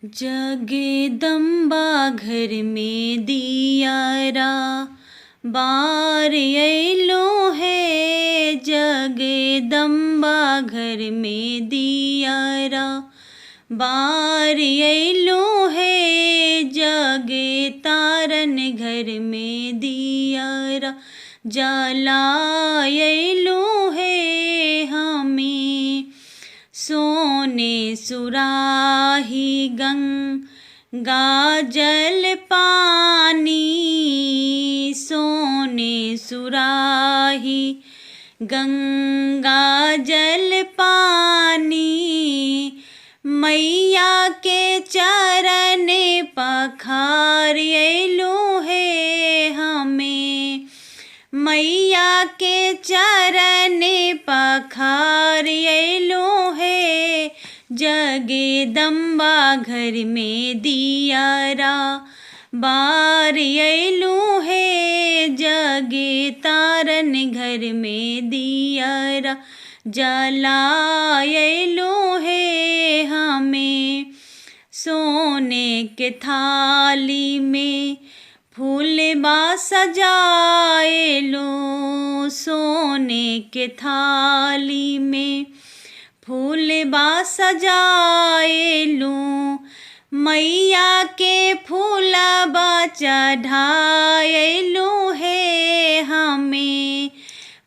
जगदम्बा घर में दियारा बार अइलो है। जगदम्बा घर में दियारा बार अइलो है। जग तारन घर में दियारा जलायलो है। हमें सोने सुराही गंगा जल पानी। सोने सुराही गंगा जल पानी। मैया के चरण पखार अइलो है। हमें मैया के चरण पखार अइलो है। जगदम्बा घर में दियारा बार अइलो है। जग तारन घर में दियारा जलायलो है। हमें सोने के थाली में फूल बा सजाएलो। सोने के थाली में फूल बा सजाएलो। मैया के फूलबा चढ़ाएलो है। हमें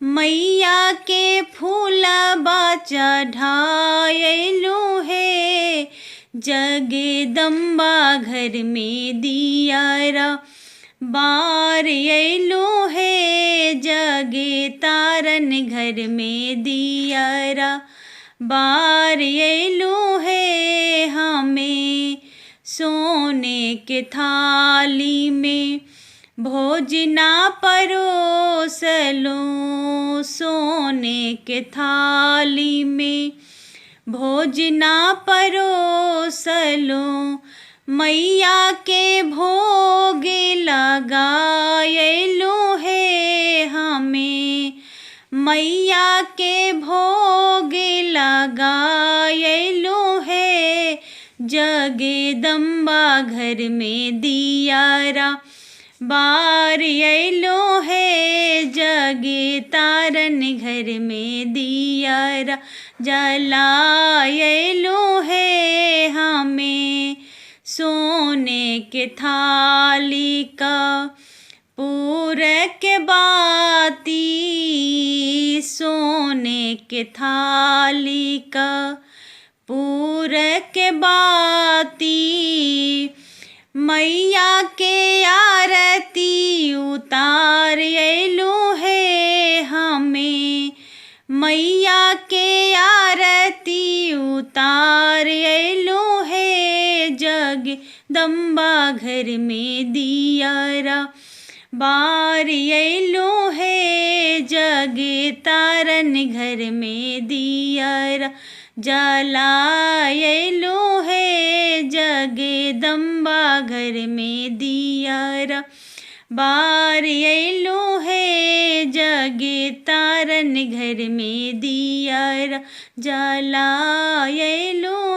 मैया के फूलबा चढ़ाएलो है। जगदम्बा घर में दियारा बार अइलो है। जग तारन घर में दियारा बार अइलो है। हमें सोने के थाली में भोजना परोसलो। सोने के थाली में भोजना परोसलो। मैया के भोग लगायलो है। हमें मैया के भोग लगायलो है। जगदम्बा घर में दियारा बार अइलो है। जग तारन घर में दियारा जलायलो है। हमें सोने के थाली का पूरक बाती। सोने के थाली का पूरक बाती। मैया के आरती उतार अइलो है। हमें मैया के आरती उतार अइलो है। जगदम्बा घर में दियारा बार अइलो है। जग तारन घर में दियारा जलायलो है। जगदम्बा घर में दियारा बार अइलो है। जग तारन घर में दियारा जलायलो